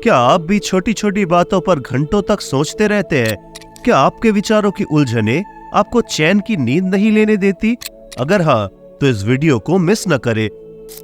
क्या आप भी छोटी छोटी बातों पर घंटों तक सोचते रहते हैं? क्या आपके विचारों की उलझने आपको चैन की नींद नहीं लेने देती? अगर हाँ, तो इस वीडियो को मिस न करें।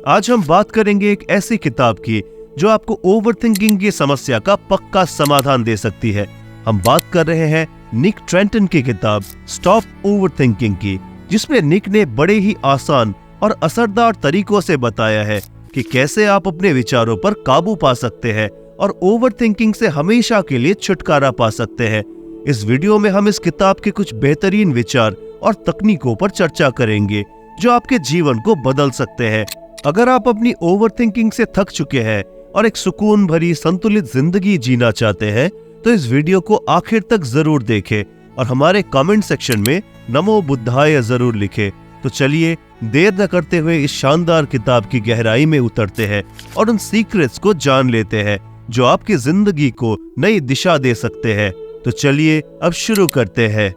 आज हम बात करेंगे एक ऐसी किताब की जो आपको ओवरथिंकिंग की समस्या का पक्का समाधान दे सकती है। हम बात कर रहे हैं निक ट्रेंटन की किताब स्टॉप ओवरथिंकिंग की, जिसमें निक ने बड़े ही आसान और असरदार तरीकों से बताया है कि कैसे आप अपने विचारों पर काबू पा सकते हैं और ओवरथिंकिंग से हमेशा के लिए छुटकारा पा सकते हैं। इस वीडियो में हम इस किताब के कुछ बेहतरीन विचार और तकनीकों पर चर्चा करेंगे जो आपके जीवन को बदल सकते हैं। अगर आप अपनी ओवरथिंकिंग से थक चुके हैं और एक सुकून भरी संतुलित जिंदगी जीना चाहते हैं, तो इस वीडियो को आखिर तक जरूर देखें और हमारे कमेंट सेक्शन में नमो बुद्धाय जरूर लिखें। तो चलिए देर न करते हुए इस शानदार किताब की गहराई में उतरते हैं और उन सीक्रेट्स को जान लेते हैं जो आपकी जिंदगी को नई दिशा दे सकते हैं। तो चलिए अब शुरू करते हैं।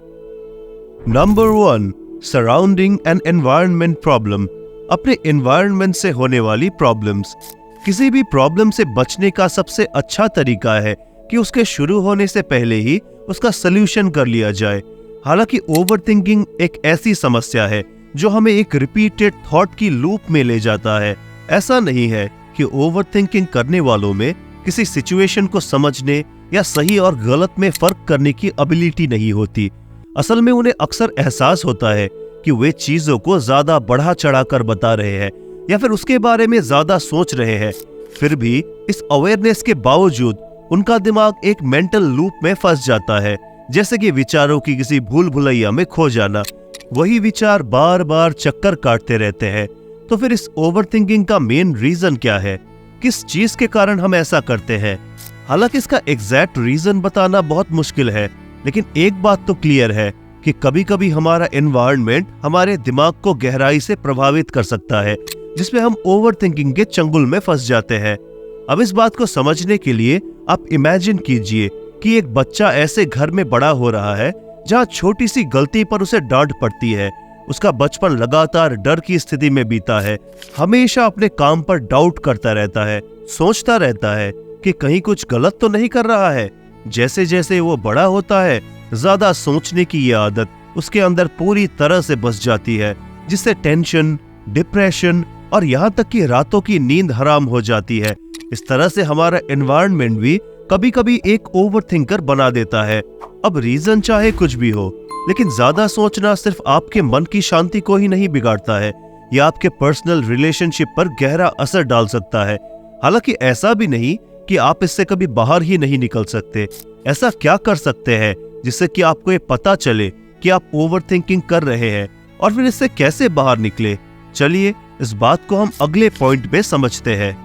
Number 1, surrounding an environment problem. अपने एनवायरनमेंट से होने वाली प्रॉब्लम्स। किसी भी प्रॉब्लम से बचने का सबसे अच्छा तरीका है कि उसके शुरू होने से पहले ही उसका सलूशन कर लिया जाए। हालांकि ओवरथिंकिंग एक ऐसी समस्या है जो हमें एक रिपीटेड थॉट की लूप में ले जाता है। ऐसा नहीं है कि ओवरथिंकिंग करने वालों में किसी सिचुएशन को समझने या सही और गलत में फर्क करने की एबिलिटी नहीं होती। असल में उन्हें अक्सर एहसास होता है कि वे चीजों को ज्यादा बढ़ा चढ़ाकर बता रहे हैं या फिर उसके बारे में ज्यादा सोच रहे हैं। फिर भी इस अवेयरनेस के बावजूद उनका दिमाग एक मेंटल लूप में फंस जाता है, जैसे कि विचारों की किसी भूल भुलैया में खो जाना। वही विचार बार बार चक्कर काटते रहते हैं। तो फिर इस ओवरथिंकिंग का मेन रीजन क्या है? किस चीज के कारण हम ऐसा करते हैं? हालांकि इसका एग्जैक्ट रीजन बताना बहुत मुश्किल है, लेकिन एक बात तो क्लियर है कि कभी कभी हमारा एनवायरनमेंट हमारे दिमाग को गहराई से प्रभावित कर सकता है, जिसमें हम ओवरथिंकिंग के चंगुल में फंस जाते हैं। अब इस बात को समझने के लिए आप इमेजिन कीजिए कि एक बच्चा ऐसे घर में बड़ा हो रहा है जहाँ छोटी सी गलती पर उसे डांट पड़ती है। उसका बचपन लगातार डर की स्थिति में बीता है, हमेशा अपने काम पर डाउट करता रहता है, सोचता रहता है कि कहीं कुछ गलत तो नहीं कर रहा है। जैसे जैसे वो बड़ा होता है, ज्यादा सोचने की ये आदत उसके अंदर पूरी तरह से बस जाती है, जिससे टेंशन, डिप्रेशन और यहाँ तक कि रातों की नींद हराम हो जाती है। इस तरह से हमारा एनवायरनमेंट भी कभी कभी एक ओवरथिंकर बना देता है। अब रीजन चाहे कुछ भी हो, लेकिन ज्यादा सोचना सिर्फ आपके मन की शांति को ही नहीं बिगाड़ता है, यह आपके पर्सनल रिलेशनशिप पर गहरा असर डाल सकता है। हालांकि ऐसा भी नहीं कि आप इससे कभी बाहर ही नहीं निकल सकते। ऐसा क्या कर सकते हैं जिससे कि आपको ये पता चले कि आप ओवरथिंकिंग कर रहे हैं और फिर इससे कैसे बाहर निकले? चलिए इस बात को हम अगले पॉइंट में समझते हैं।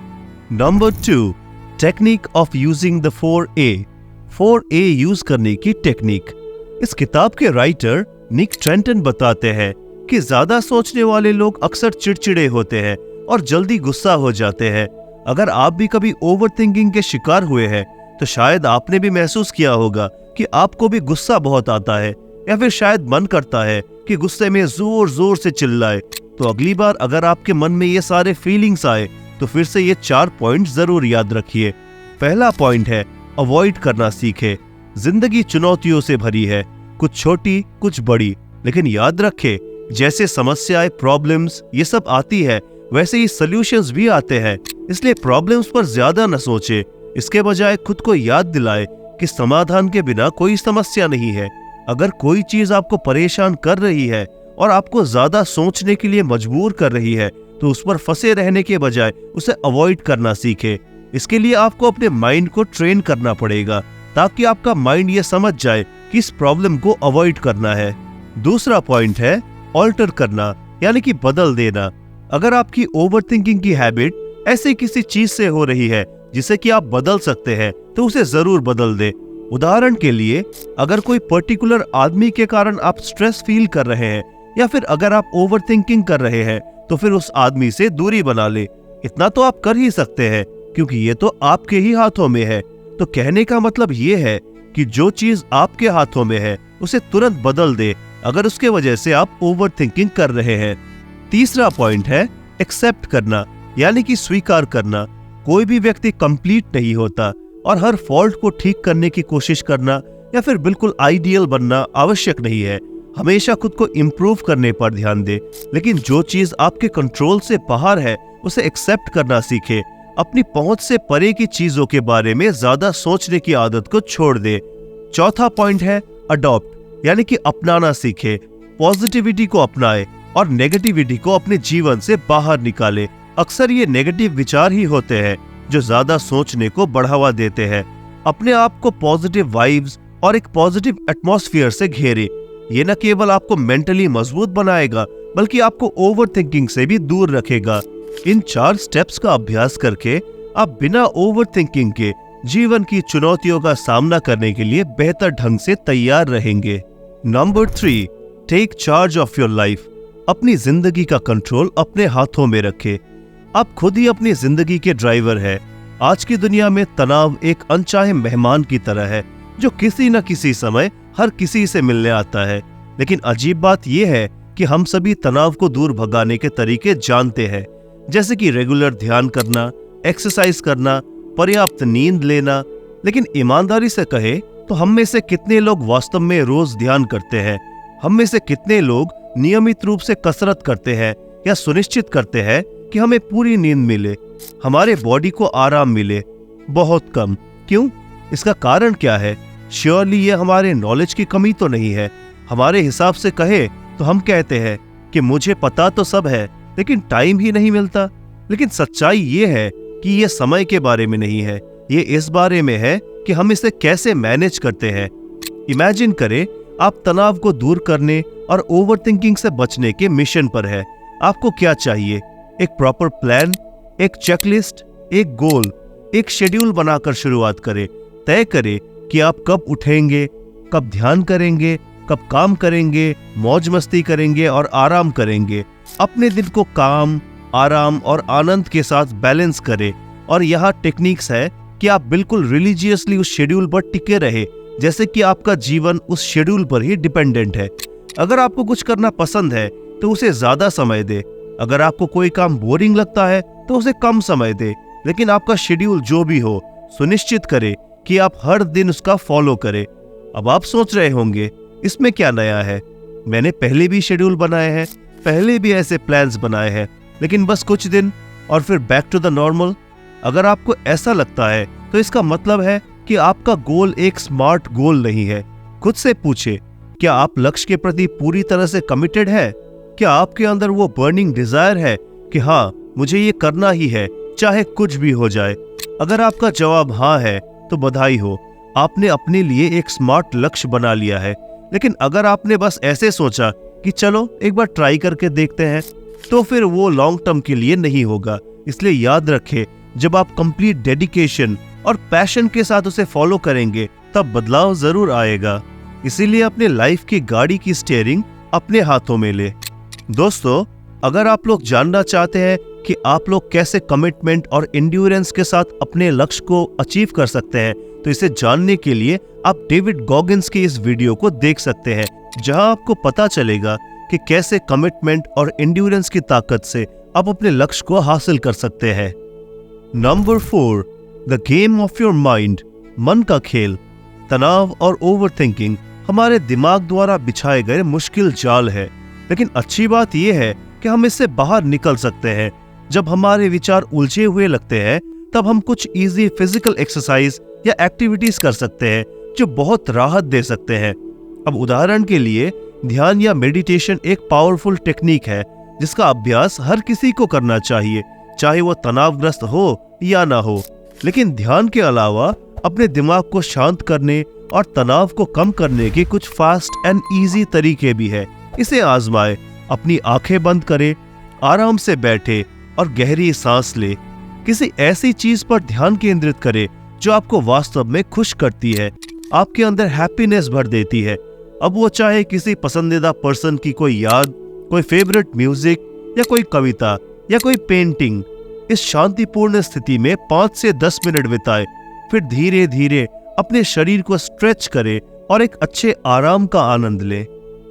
Number 2, technique of using the 4A। 4A use करने की टेक्निक। इस किताब के राइटर निक ट्रेंटन बताते हैं कि ज्यादा सोचने वाले लोग अक्सर चिड़चिड़े होते हैं और जल्दी गुस्सा हो जाते हैं। अगर आप भी कभी ओवरथिंकिंग के शिकार हुए हैं, तो शायद आपने भी महसूस किया होगा कि आपको भी गुस्सा बहुत आता है, या फिर शायद मन करता है कि गुस्से में जोर जोर से चिल्लाए। तो अगली बार अगर आपके मन में ये सारे फीलिंग्स आए, तो फिर से ये 4 पॉइंट जरूर याद रखिए। पहला पॉइंट है, अवॉइड करना सीखे। जिंदगी चुनौतियों से भरी है, कुछ छोटी कुछ बड़ी, लेकिन याद रखे जैसे समस्याएं, प्रॉब्लम्स ये सब आती है, वैसे ही सॉल्यूशंस भी आते हैं। इसलिए प्रॉब्लम्स पर ज्यादा न सोचे, इसके बजाय खुद को याद दिलाए कि समाधान के बिना कोई समस्या नहीं है। अगर कोई चीज आपको परेशान कर रही है और आपको ज्यादा सोचने के लिए मजबूर कर रही है, तो उस पर फंसे रहने के बजाय उसे अवॉइड करना सीखे। इसके लिए आपको अपने माइंड को ट्रेन करना पड़ेगा, ताकि आपका माइंड ये समझ जाए कि इस प्रॉब्लम को अवॉइड करना है। दूसरा पॉइंट है ऑल्टर करना, यानी कि बदल देना। अगर आपकी ओवरथिंकिंग की हैबिट ऐसी किसी चीज से हो रही है जिसे कि आप बदल सकते हैं, तो उसे जरूर बदल दे। उदाहरण के लिए, अगर कोई पर्टिकुलर आदमी के कारण आप स्ट्रेस फील कर रहे हैं, या फिर अगर आप ओवरथिंकिंग कर रहे हैं, तो फिर उस आदमी से दूरी बना ले। इतना तो आप कर ही सकते हैं, क्योंकि ये तो आपके ही हाथों में है। तो कहने का मतलब ये है कि जो चीज आपके हाथों में है उसे तुरंत बदल दे, अगर उसके वजह से आप ओवरथिंकिंग कर रहे हैं। तीसरा पॉइंट है एक्सेप्ट करना, यानी कि स्वीकार करना। कोई भी व्यक्ति कंप्लीट नहीं होता। और हर फॉल्ट को ठीक करने की कोशिश करना या फिर बिल्कुल आइडियल बनना आवश्यक नहीं है। हमेशा खुद को इम्प्रूव करने पर ध्यान दे, लेकिन जो चीज आपके कंट्रोल से बाहर है उसे एक्सेप्ट करना सीखे। अपनी पहुंच से परे की चीजों के बारे में ज्यादा सोचने की आदत को छोड़ दे। चौथा पॉइंट है अडॉप्ट, यानी कि अपनाना सीखे। पॉजिटिविटी को अपनाए और नेगेटिविटी को अपने जीवन से बाहर निकाले। अक्सर ये नेगेटिव विचार ही होते हैं जो ज्यादा सोचने को बढ़ावा देते हैं। अपने आप को पॉजिटिव वाइब्स और एक पॉजिटिव एटमॉस्फेयर से घेरे। ये न केवल आपको मेंटली मजबूत बनाएगा बल्कि आपको ओवर थिंकिंग से भी दूर रखेगा। इन 4 स्टेप्स का अभ्यास करके आप बिना ओवर थिंकिंग के जीवन की चुनौतियों का सामना करने के लिए बेहतर ढंग से तैयार रहेंगे। Number 3, take charge of your life. अपनी जिंदगी का कंट्रोल अपने हाथों में रखे। आप खुद ही अपनी जिंदगी के ड्राइवर है। आज की दुनिया में तनाव एक अनचाहे मेहमान की तरह है जो किसी न किसी समय हर किसी से मिलने आता है। लेकिन अजीब बात यह है कि हम सभी तनाव को दूर भगाने के तरीके जानते हैं, जैसे कि रेगुलर ध्यान करना, एक्सरसाइज करना, पर्याप्त नींद लेना। लेकिन ईमानदारी से कहे तो हम में से कितने लोग वास्तव में रोज ध्यान करते हैं? हम में से कितने लोग नियमित रूप से कसरत करते हैं या सुनिश्चित करते हैं कि हमें पूरी नींद मिले, हमारे बॉडी को आराम मिले? बहुत कम। क्यों? इसका कारण क्या है? श्योरली ये हमारे नॉलेज की कमी तो नहीं है। हमारे हिसाब से कहे तो हम कहते हैं कि मुझे पता तो सब है लेकिन टाइम ही नहीं मिलता। लेकिन सच्चाई ये है कि ये समय के बारे में नहीं है, ये इस बारे में है कि हम इसे कैसे मैनेज करते हैं। इमेजिन करें आप तनाव को दूर करने और ओवरथिंकिंग से बचने के मिशन पर है। आपको क्या चाहिए? एक प्रॉपर प्लान, एक चेकलिस्ट, एक गोल, एक शेड्यूल बनाकर शुरुआत करें। तय करें कि आप कब उठेंगे, कब ध्यान करेंगे, कब काम करेंगे, मौज मस्ती करेंगे और आराम करेंगे। अपने दिन को काम, आराम और आनंद के साथ बैलेंस करें। और यहाँ टेक्निक्स है कि आप बिल्कुल रिलीजियसली उस शेड्यूल पर टिके रहे, जैसे कि आपका जीवन उस शेड्यूल पर ही डिपेंडेंट है। अगर आपको कुछ करना पसंद है तो उसे ज्यादा समय दे। अगर आपको कोई काम बोरिंग लगता है तो उसे कम समय दे। लेकिन आपका शेड्यूल जो भी हो, सुनिश्चित करें कि आप हर दिन उसका फॉलो करें। अब आप सोच रहे होंगे इसमें क्या नया है? मैंने पहले भी शेड्यूल बनाए हैं, पहले भी ऐसे प्लान्स बनाए हैं, लेकिन बस कुछ दिन और फिर बैक टू द नॉर्मल। अगर आपको ऐसा लगता है तो इसका मतलब है कि आपका गोल एक स्मार्ट गोल नहीं है। खुद से पूछे, क्या आप लक्ष्य के प्रति पूरी तरह से कमिटेड है? क्या आपके अंदर वो बर्निंग डिजायर है कि हाँ, मुझे ये करना ही है चाहे कुछ भी हो जाए? अगर आपका जवाब हाँ है तो बधाई हो, आपने अपने लिए एक स्मार्ट लक्ष्य बना लिया है। लेकिन अगर आपने बस ऐसे सोचा कि चलो एक बार ट्राई करके देखते हैं, तो फिर वो लॉन्ग टर्म के लिए नहीं होगा। इसलिए याद रखें, जब आप कंप्लीट डेडिकेशन और पैशन के साथ उसे फॉलो करेंगे तब बदलाव जरूर आएगा। इसीलिए अपने लाइफ की गाड़ी की स्टीयरिंग अपने हाथों में ले। दोस्तों, अगर आप लोग जानना चाहते हैं कि आप लोग कैसे कमिटमेंट और एंड्योरेंस के साथ अपने लक्ष्य को अचीव कर सकते हैं, तो इसे जानने के लिए आप डेविड गॉगिंस की इस वीडियो को देख सकते हैं, जहां आपको पता चलेगा कि कैसे कमिटमेंट और एंड्योरेंस की ताकत से आप अपने लक्ष्य को हासिल कर सकते हैं। Number 4, the game of your mind. मन का खेल। तनाव और ओवरथिंकिंग हमारे दिमाग द्वारा बिछाए गए मुश्किल जाल है, लेकिन अच्छी बात यह है कि हम इससे बाहर निकल सकते हैं। जब हमारे विचार उलझे हुए लगते हैं तब हम कुछ इजी फिजिकल एक्सरसाइज या एक्टिविटीज कर सकते हैं जो बहुत राहत दे सकते हैं। अब उदाहरण के लिए, ध्यान या मेडिटेशन एक पावरफुल टेक्निक है जिसका अभ्यास हर किसी को करना चाहिए, चाहे वो तनावग्रस्त हो या ना हो। लेकिन ध्यान के अलावा अपने दिमाग को शांत करने और तनाव को कम करने के कुछ फास्ट एंड इजी तरीके भी है। इसे आजमाए। अपनी आंखें बंद करें, आराम से बैठे और गहरी सांस ले। किसी ऐसी चीज पर ध्यान केंद्रित करें जो आपको वास्तव में खुश करती है, आपके अंदर हैप्पीनेस भर देती है। अब वो चाहे किसी पसंदीदा पर्सन की कोई याद, कोई फेवरेट म्यूजिक या कोई कविता या कोई पेंटिंग। इस शांतिपूर्ण स्थिति में 5 से 10 मिनट बिताए, फिर धीरे धीरे अपने शरीर को स्ट्रेच करें और एक अच्छे आराम का आनंद लें।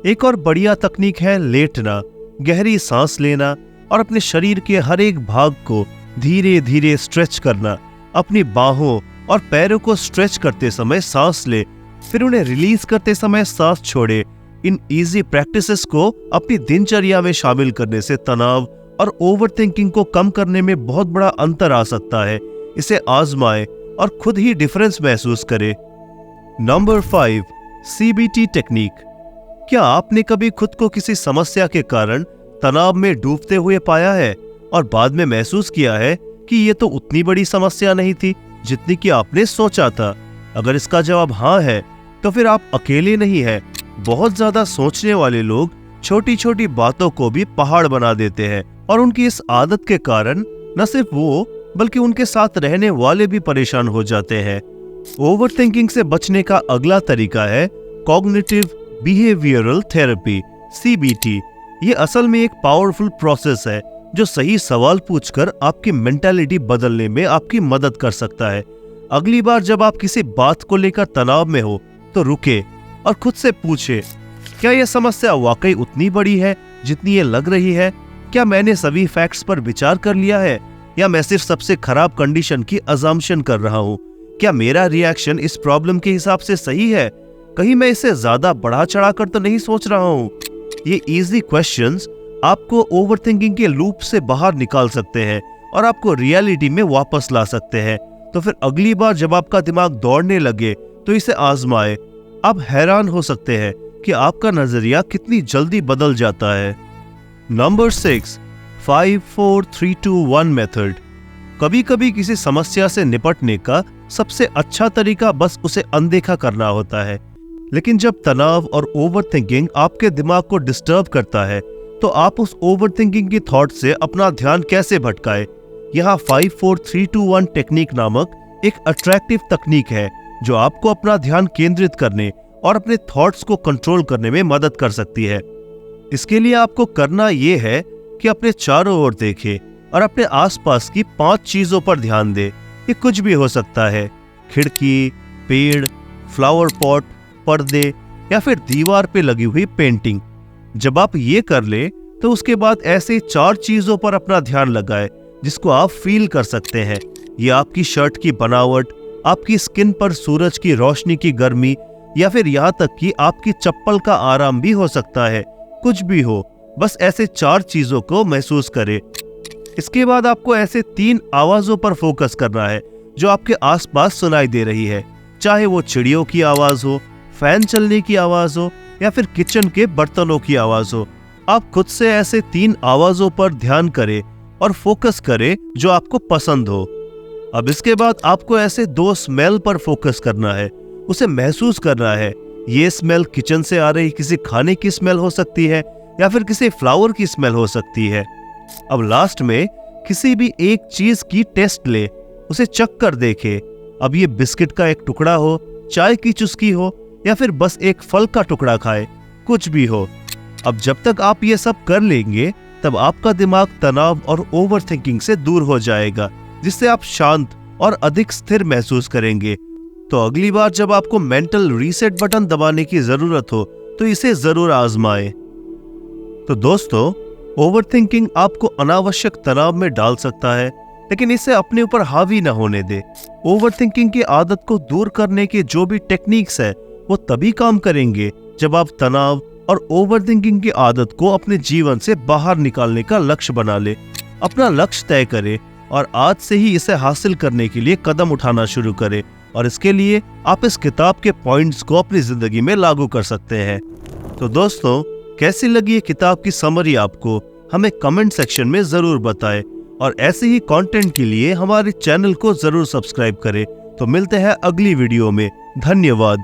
एक और बढ़िया तकनीक है लेटना। गहरी सांस लेना और अपने शरीर के हर एक भाग को धीरे धीरे स्ट्रेच करना। अपनी बाहों, और पैरों को स्ट्रेच करते समय सांस ले, फिर उन्हें रिलीज करते समय सांस छोड़े। इन इजी प्रैक्टिसेस को अपनी दिनचर्या में शामिल करने से तनाव और ओवरथिंकिंग को कम करने में बहुत बड़ा अंतर आ सकता है। इसे आजमाएं और खुद ही डिफरेंस महसूस करें। Number 5, CBT technique. क्या आपने कभी खुद को किसी समस्या के कारण तनाव में डूबते हुए पाया है और बाद में महसूस किया है कि ये तो उतनी बड़ी समस्या नहीं थी जितनी कि आपने सोचा था? अगर इसका जवाब हाँ है तो फिर आप अकेले नहीं हैं। बहुत ज्यादा सोचने वाले लोग छोटी छोटी बातों को भी पहाड़ बना देते हैं और उनकी इस आदत के कारण न सिर्फ वो बल्कि उनके साथ रहने वाले भी परेशान हो जाते हैं। ओवरथिंकिंग से बचने का अगला तरीका है कॉग्निटिव बिहेवियरल थेरेपी, CBT। ये असल में एक पावरफुल प्रोसेस है जो सही सवाल पूछकर आपकी मेंटालिटी बदलने में आपकी मदद कर सकता है। अगली बार जब आप किसी बात को लेकर तनाव में हो तो रुके और खुद से पूछे, क्या यह समस्या वाकई उतनी बड़ी है जितनी ये लग रही है? क्या मैंने सभी फैक्ट्स पर विचार कर लिया है या मैं सिर्फ सबसे खराब कंडीशन की अजम्पशन कर रहा हूँ? क्या मेरा रिएक्शन इस प्रॉब्लम के हिसाब से सही है? कहीं मैं इसे ज्यादा बढ़ा चढ़ाकर तो नहीं सोच रहा हूँ? ये इजी क्वेश्चंस आपको ओवरथिंकिंग के लूप से बाहर निकाल सकते हैं और आपको रियलिटी में वापस ला सकते हैं। तो फिर अगली बार जब आपका दिमाग दौड़ने लगे तो इसे आजमाएं। आप हैरान हो सकते हैं कि आपका नजरिया कितनी जल्दी बदल जाता है। Number 6, 5 4 3 2 1 method. कभी कभी किसी समस्या से निपटने का सबसे अच्छा तरीका बस उसे अनदेखा करना होता है। लेकिन जब तनाव और ओवरथिंकिंग आपके दिमाग को डिस्टर्ब करता है तो आप उस ओवरथिंकिंग की थॉट से अपना ध्यान कैसे भटकाए? यहाँ 5 4 3 2 1 टेक्निक नामक एक अट्रैक्टिव तकनीक है जो आपको अपना ध्यान केंद्रित करने और अपने थॉट्स को कंट्रोल करने में मदद कर सकती है। इसके लिए आपको करना यह है कि अपने चारों ओर देखें और अपने आसपास की 5 चीजों पर ध्यान दें। ये कुछ भी हो सकता है, खिड़की, पेड़, फ्लावर पॉट, पर्दे या फिर दीवार पे लगी हुई पेंटिंग। जब आप ये कर ले तो उसके बाद ऐसे 4 चीजों पर अपना ध्यान लगाए जिसको आप फील कर सकते हैं। ये आपकी शर्ट की बनावट, आपकी स्किन पर सूरज की रोशनी की गर्मी या फिर यहाँ तक कि आपकी चप्पल का आराम भी हो सकता है। कुछ भी हो, बस ऐसे 4 चीजों को महसूस करें। इसके बाद आपको ऐसे 3 आवाजों पर फोकस करना है जो आपके आसपास सुनाई दे रही है, चाहे वो चिड़ियों की आवाज हो, फैन चलने की आवाज हो या फिर किचन के बर्तनों की आवाज हो। आप खुद से ऐसे 3 आवाजों पर ध्यान करें और फोकस करें जो आपको पसंद हो। अब इसके बाद आपको ऐसे 2 स्मेल पर फोकस करना है, उसे महसूस करना है। ये स्मेल किचन से आ रही किसी खाने की स्मेल हो सकती है या फिर किसी फ्लावर की स्मेल हो सकती है। अब लास्ट में किसी भी एक चीज की टेस्ट ले, उसे चख कर देखे। अब ये बिस्किट का एक टुकड़ा हो, चाय की चुस्की हो या फिर बस एक फल का टुकड़ा खाए, कुछ भी हो। अब जब तक आप ये सब कर लेंगे तब आपका दिमाग तनाव और ओवरथिंकिंग से दूर हो जाएगा, जिससे आप शांत और अधिक स्थिर महसूस करेंगे। तो अगली बार जब आपको मेंटल रीसेट बटन दबाने की जरूरत हो तो इसे जरूर आजमाएं। तो दोस्तों, ओवरथिंकिंग आपको अनावश्यक तनाव में डाल सकता है, लेकिन इसे अपने ऊपर हावी न होने दे। ओवरथिंकिंग की आदत को दूर करने के जो भी टेक्निक्स है वो तभी काम करेंगे जब आप तनाव और ओवरथिंकिंग की आदत को अपने जीवन से बाहर निकालने का लक्ष्य बना ले। अपना लक्ष्य तय करें और आज से ही इसे हासिल करने के लिए कदम उठाना शुरू करें। और इसके लिए आप इस किताब के पॉइंट्स को अपनी जिंदगी में लागू कर सकते हैं। तो दोस्तों, कैसी लगी ये किताब की समरी आपको? हमें कमेंट सेक्शन में जरूर बताएं और ऐसे ही कंटेंट के लिए हमारे चैनल को जरूर सब्सक्राइब करें। तो मिलते हैं अगली वीडियो में। धन्यवाद।